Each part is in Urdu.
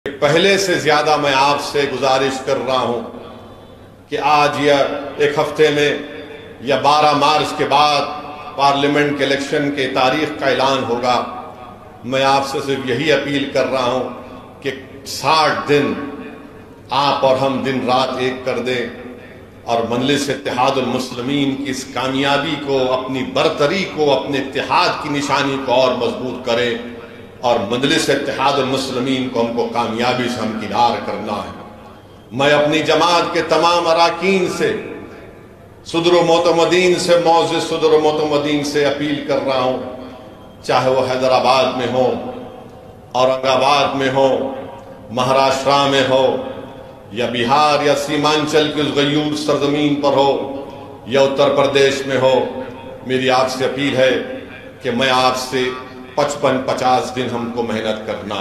پہلے سے زیادہ میں آپ سے گزارش کر رہا ہوں کہ آج یا ایک ہفتے میں یا 12 مارچ کے بعد پارلیمنٹ کے الیکشن کے تاریخ کا اعلان ہوگا. میں آپ سے صرف یہی اپیل کر رہا ہوں کہ 60 دن آپ اور ہم دن رات ایک کر دیں اور مجلس اتحاد المسلمین کی اس کامیابی کو، اپنی برتری کو، اپنے اتحاد کی نشانی کو اور مضبوط کریں اور مجلس اتحاد المسلمین کو ہم کو کامیابی سے ہمکنار کرنا ہے. میں اپنی جماعت کے تمام اراکین سے، صدر و معتمدین سے، معزز صدر و معتمدین سے اپیل کر رہا ہوں، چاہے وہ حیدرآباد میں ہو، اورنگ آباد میں ہو، مہاراشٹرا میں ہو، یا بہار یا سیمانچل کی اس غیور سرزمین پر ہو، یا اتر پردیش میں ہو. میری آپ سے اپیل ہے کہ میں آپ سے 55-50 دن ہم کو محنت کرنا،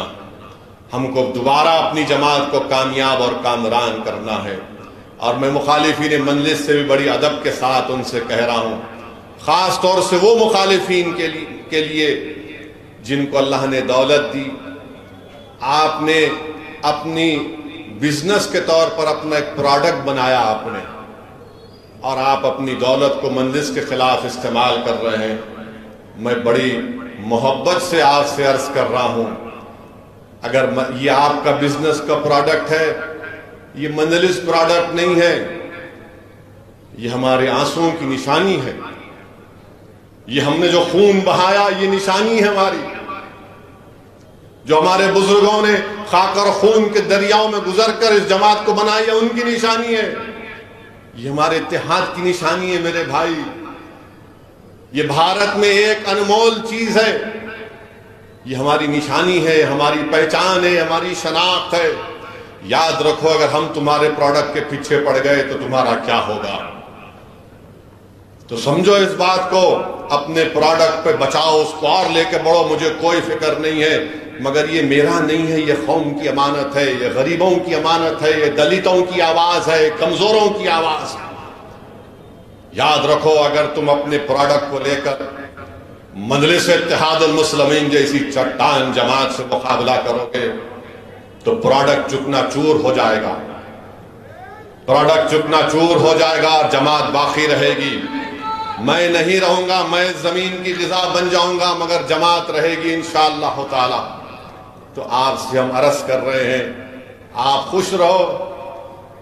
ہم کو دوبارہ اپنی جماعت کو کامیاب اور کامران کرنا ہے. اور میں مخالفین مجلس سے بھی بڑی ادب کے ساتھ ان سے کہہ رہا ہوں، خاص طور سے وہ مخالفین کے لیے جن کو اللہ نے دولت دی، آپ نے اپنی بزنس کے طور پر اپنا ایک پروڈکٹ بنایا آپ نے، اور آپ اپنی دولت کو مجلس کے خلاف استعمال کر رہے ہیں. میں بڑی محبت سے آپ سے عرض کر رہا ہوں، اگر یہ آپ کا بزنس کا پروڈکٹ ہے، یہ مجلس پروڈکٹ نہیں ہے، یہ ہمارے آنسوؤں کی نشانی ہے، یہ ہم نے جو خون بہایا یہ نشانی ہے ہماری، جو ہمارے بزرگوں نے خاک اور خون کے دریاؤں میں گزر کر اس جماعت کو بنائی ہے، ان کی نشانی ہے، یہ ہمارے اتحاد کی نشانی ہے. میرے بھائی، یہ بھارت میں ایک انمول چیز ہے، یہ ہماری نشانی ہے، ہماری پہچان ہے، ہماری شناخت ہے. یاد رکھو، اگر ہم تمہارے پروڈکٹ کے پیچھے پڑ گئے تو تمہارا کیا ہوگا. تو سمجھو اس بات کو، اپنے پروڈکٹ پہ بچاؤ، اس کو اور لے کے بڑھو. مجھے کوئی فکر نہیں ہے، مگر یہ میرا نہیں ہے، یہ قوم کی امانت ہے، یہ غریبوں کی امانت ہے، یہ دلتوں کی آواز ہے، کمزوروں کی آواز ہے. یاد رکھو، اگر تم اپنے پروڈکٹ کو لے کر مجلس اتحاد المسلمین جیسی چٹان جماعت سے مقابلہ کرو گے تو پروڈکٹ چکنا چور ہو جائے گا، پروڈکٹ چکنا چور ہو جائے گا اور جماعت باقی رہے گی. میں نہیں رہوں گا، میں زمین کی غذا بن جاؤں گا، مگر جماعت رہے گی انشاءاللہ تعالی. تو آپ سے ہم عرض کر رہے ہیں، آپ خوش رہو،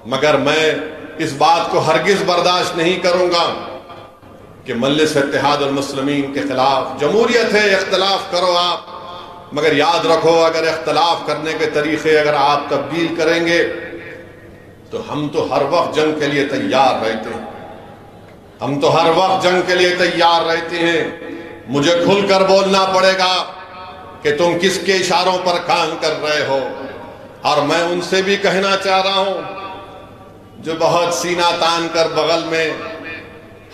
مگر میں اس بات کو ہرگز برداشت نہیں کروں گا کہ مجلس اتحاد المسلمین کے خلاف. جمہوریت ہے، اختلاف کرو آپ، مگر یاد رکھو، اگر اختلاف کرنے کے طریقے اگر آپ تبدیل کریں گے تو ہم تو ہر وقت جنگ کے لیے تیار رہتے ہیں، ہم تو ہر وقت جنگ کے لیے تیار رہتے ہیں. مجھے کھل کر بولنا پڑے گا کہ تم کس کے اشاروں پر کام کر رہے ہو. اور میں ان سے بھی کہنا چاہ رہا ہوں جو بہت سینہ تان کر بغل میں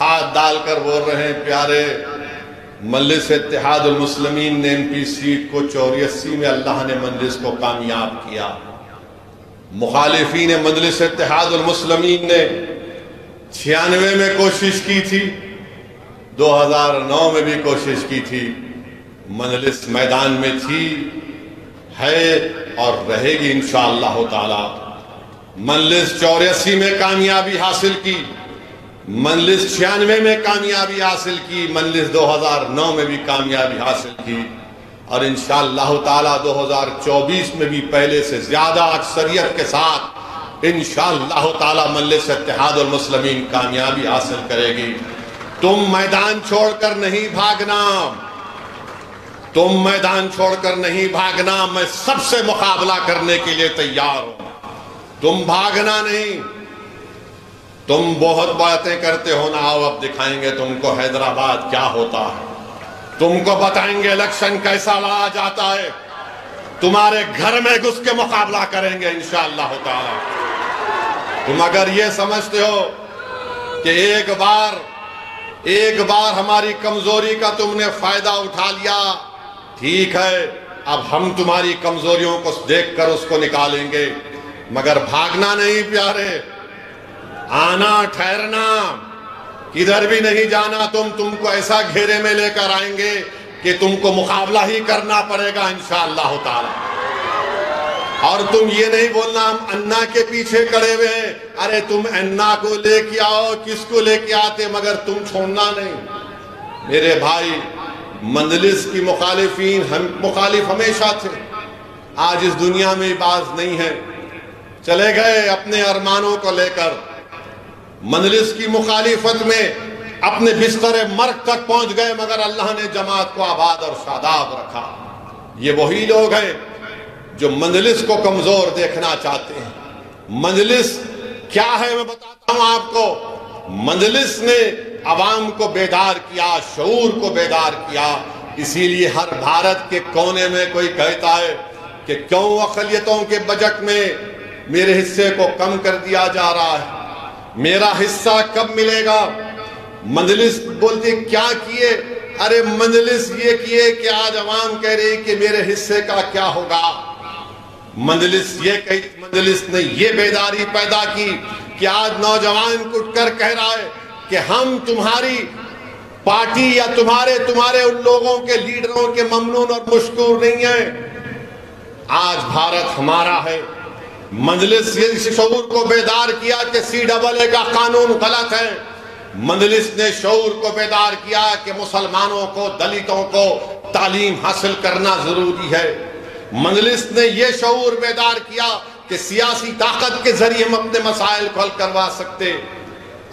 ہاتھ ڈال کر بول رہے ہیں، پیارے، مجلس اتحاد المسلمین نے MP سیٹ کو 84 میں اللہ نے مجلس کو کامیاب کیا. مخالفین مجلس اتحاد المسلمین نے 96 میں کوشش کی تھی، 2009 میں بھی کوشش کی تھی. مجلس میدان میں تھی، ہے اور رہے گی انشاءاللہ تعالی. مجلس 84 میں کامیابی حاصل کی، مجلس 96 میں کامیابی حاصل کی، مجلس 2009 میں بھی کامیابی حاصل کی، اور انشاءاللہ تعالی 2024 میں بھی پہلے سے زیادہ اکثریت کے ساتھ انشاءاللہ تعالی مجلس اتحاد المسلمین کامیابی حاصل کرے گی. تم میدان چھوڑ کر نہیں بھاگنا، تم میدان چھوڑ کر نہیں بھاگنا. میں سب سے مقابلہ کرنے کے لیے تیار ہوں، تم بھاگنا نہیں. تم بہت باتیں کرتے ہو نا، آؤ اب دکھائیں گے تم کو حیدرآباد کیا ہوتا ہے، تم کو بتائیں گے الیکشن کیسا لڑا جاتا ہے، تمہارے گھر میں گھس کے مقابلہ کریں گے انشاءاللہ تعالی. تم اگر یہ سمجھتے ہو کہ ایک بار ہماری کمزوری کا تم نے فائدہ اٹھا لیا، ٹھیک ہے، اب ہم تمہاری کمزوریوں کو دیکھ کر اس کو نکالیں گے، مگر بھاگنا نہیں پیارے، آنا ٹھہرنا، کدھر بھی نہیں جانا. تم کو ایسا گھیرے میں لے کر آئیں گے کہ تم کو مقابلہ ہی کرنا پڑے گا انشاءاللہ تعالی. اور تم یہ نہیں بولنا ہم انا کے پیچھے کھڑے ہوئے ہیں. ارے تم انا کو لے کے آؤ، کس کو لے کے آتے، مگر تم چھوڑنا نہیں. میرے بھائی، مجلس کی مخالف ہمیشہ تھے. آج اس دنیا میں باز نہیں ہے، چلے گئے اپنے ارمانوں کو لے کر. مجلس کی مخالفت میں اپنے بستر مرگ تک پہنچ گئے، مگر اللہ نے جماعت کو آباد اور شاداب رکھا. یہ وہی لوگ ہیں جو مجلس کو کمزور دیکھنا چاہتے ہیں. مجلس کیا ہے میں بتاتا ہوں آپ کو. مجلس نے عوام کو بیدار کیا، شعور کو بیدار کیا. اسی لیے ہر بھارت کے کونے میں کوئی کہتا ہے کہ کیوں اقلیتوں کے بجٹ میں میرے حصے کو کم کر دیا جا رہا ہے، میرا حصہ کب ملے گا. مجلس بولتی کیا کیے؟ ارے مجلس یہ کیے کہ آج عوام کہہ رہی کہ میرے حصے کا کیا ہوگا. مجلس نے یہ بیداری پیدا کی کہ آج نوجوان اٹھ کر کہہ رہا ہے کہ ہم تمہاری پارٹی یا تمہارے ان لوگوں کے لیڈروں کے ممنون اور مشکور نہیں ہیں. آج بھارت ہمارا ہے. مجلس یہ شعور کو بیدار کیا کہ CAA کا قانون غلط ہے. مجلس نے شعور کو بیدار کیا کہ مسلمانوں کو، دلتوں کو تعلیم حاصل کرنا ضروری ہے. مجلس نے یہ شعور بیدار کیا کہ سیاسی طاقت کے ذریعے ہم اپنے مسائل کو حل کروا سکتے.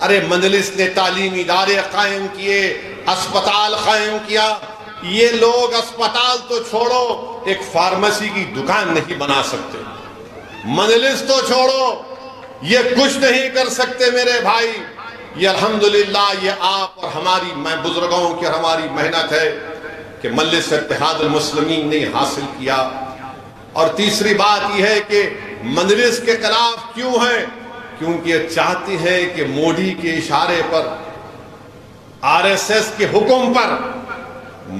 ارے مجلس نے تعلیمی ادارے قائم کیے، اسپتال قائم کیا. یہ لوگ اسپتال تو چھوڑو، ایک فارمیسی کی دکان نہیں بنا سکتے. مجلس تو چھوڑو، یہ کچھ نہیں کر سکتے. میرے بھائی، یہ الحمدللہ یہ آپ اور ہماری بزرگوں کی اور ہماری محنت ہے کہ مجلس اتحاد المسلمین نے حاصل کیا. اور تیسری بات یہ ہے کہ مجلس کے خلاف کیوں ہیں؟ کیونکہ یہ چاہتے ہیں کہ مودی کے اشارے پر، RSS کے حکم پر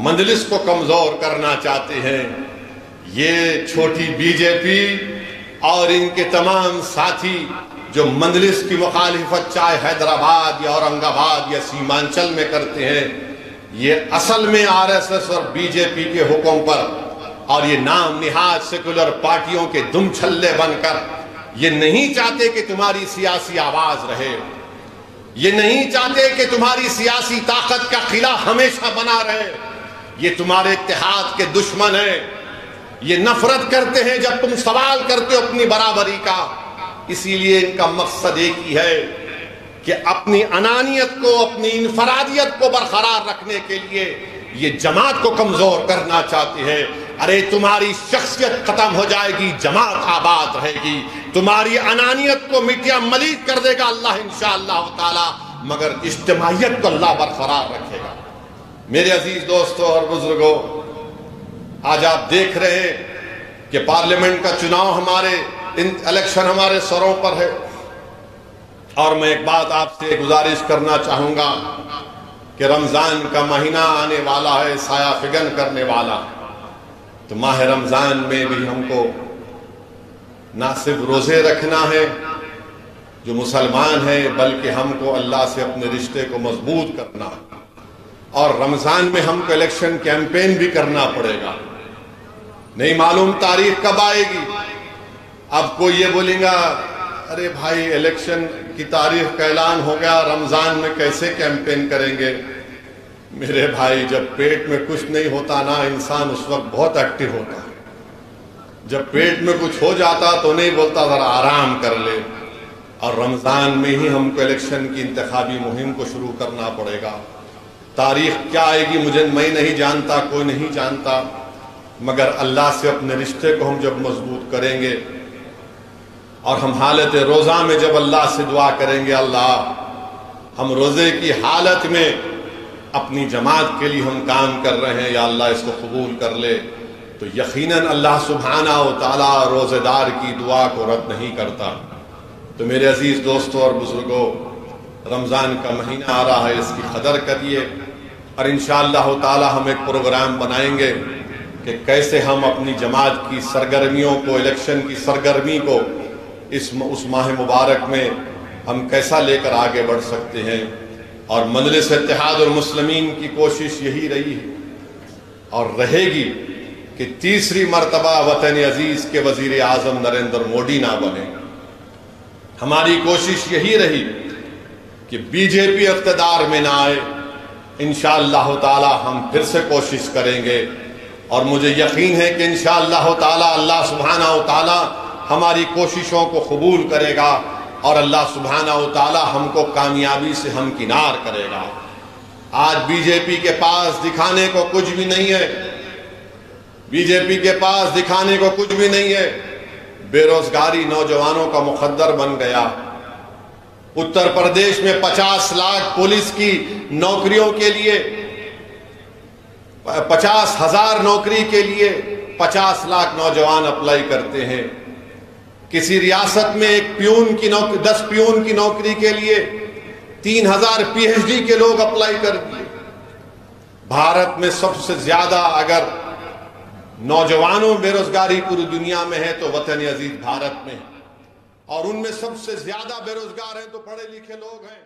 مجلس کو کمزور کرنا چاہتے ہیں. یہ چھوٹی BJP اور ان کے تمام ساتھی جو مجلس کی مخالفت چاہے حیدرآباد یا اورنگ آباد یا سیمانچل میں کرتے ہیں، یہ اصل میں RSS اور BJP کے حکم پر اور یہ نام نہاد سیکولر پارٹیوں کے دم چھلے بن کر یہ نہیں چاہتے کہ تمہاری سیاسی آواز رہے. یہ نہیں چاہتے کہ تمہاری سیاسی طاقت کا قلعہ ہمیشہ بنا رہے. یہ تمہارے اتحاد کے دشمن ہیں. یہ نفرت کرتے ہیں جب تم سوال کرتے ہو اپنی برابری کا. اسی لیے ان کا مقصد ایک ہی ہے کہ اپنی انانیت کو، اپنی انفرادیت کو برقرار رکھنے کے لیے یہ جماعت کو کمزور کرنا چاہتے ہیں. ارے تمہاری شخصیت ختم ہو جائے گی، جماعت آباد رہے گی. تمہاری انانیت کو مٹیا ملیت کر دے گا اللہ انشاءاللہ تعالی، مگر اجتماعیت کو اللہ برقرار رکھے گا. میرے عزیز دوستوں اور بزرگوں، آج آپ دیکھ رہے ہیں کہ پارلیمنٹ کا چناؤ الیکشن ہمارے سروں پر ہے. اور میں ایک بات آپ سے گزارش کرنا چاہوں گا کہ رمضان کا مہینہ آنے والا ہے، سایہ فگن کرنے والا ہے. تو ماہ رمضان میں بھی ہم کو نہ صرف روزے رکھنا ہے جو مسلمان ہیں، بلکہ ہم کو اللہ سے اپنے رشتے کو مضبوط کرنا ہے. اور رمضان میں ہم کو الیکشن کیمپین بھی کرنا پڑے گا. نہیں معلوم تاریخ کب آئے گی. اب کوئی یہ بولیں گا ارے بھائی الیکشن کی تاریخ کا اعلان ہو گیا، رمضان میں کیسے کیمپین کریں گے؟ میرے بھائی، جب پیٹ میں کچھ نہیں ہوتا نا، انسان اس وقت بہت ایکٹیو ہوتا ہے. جب پیٹ میں کچھ ہو جاتا تو نہیں بولتا ذرا آرام کر لے. اور رمضان میں ہی ہم کو الیکشن کی انتخابی مہم کو شروع کرنا پڑے گا. تاریخ کیا آئے گی میں نہیں جانتا، کوئی نہیں جانتا، مگر اللہ سے اپنے رشتے کو ہم جب مضبوط کریں گے اور ہم حالت روزہ میں جب اللہ سے دعا کریں گے، اللہ ہم روزے کی حالت میں اپنی جماعت کے لیے ہم کام کر رہے ہیں، یا اللہ اس کو قبول کر لے، تو یقیناً اللہ سبحانہ و تعالیٰ روزے دار کی دعا کو رد نہیں کرتا. تو میرے عزیز دوستوں اور بزرگوں، رمضان کا مہینہ آ رہا ہے، اس کی قدر کریے. اور انشاءاللہ تعالیٰ ہم ایک پروگرام بنائیں گے کہ کیسے ہم اپنی جماعت کی سرگرمیوں کو، الیکشن کی سرگرمی کو اس ماہ مبارک میں ہم کیسا لے کر آگے بڑھ سکتے ہیں. اور مجلس اتحاد المسلمین کی کوشش یہی رہی ہے اور رہے گی کہ تیسری مرتبہ وطن عزیز کے وزیر اعظم نریندر مودی نہ بنے۔ ہماری کوشش یہی رہی کہ بی جے پی اقتدار میں نہ آئے۔ انشاءاللہ تعالی ہم پھر سے کوشش کریں گے، اور مجھے یقین ہے کہ انشاءاللہ تعالی اللہ سبحانہ و تعالی ہماری کوششوں کو قبول کرے گا، اور اللہ سبحانہ و تعالی ہم کو کامیابی سے ہمکنار کرے گا۔ آج بی جے پی کے پاس دکھانے کو کچھ بھی نہیں ہے، بی جے پی کے پاس دکھانے کو کچھ بھی نہیں ہے۔ بے روزگاری نوجوانوں کا مخدر بن گیا۔ اتر پردیش میں 50 لاکھ پولیس کی نوکریوں کے لیے، 50,000 نوکری کے لیے 50 لاکھ نوجوان اپلائی کرتے ہیں۔ کسی ریاست میں 10 پیون کی نوکری کے لیے 3,000 پی ایچ ڈی کے لوگ اپلائی کر دیے۔ بھارت میں سب سے زیادہ اگر نوجوانوں بے روزگاری پوری دنیا میں ہے تو وطن عزیز بھارت میں ہے، اور ان میں سب سے زیادہ بے روزگار ہیں تو پڑھے لکھے لوگ ہیں۔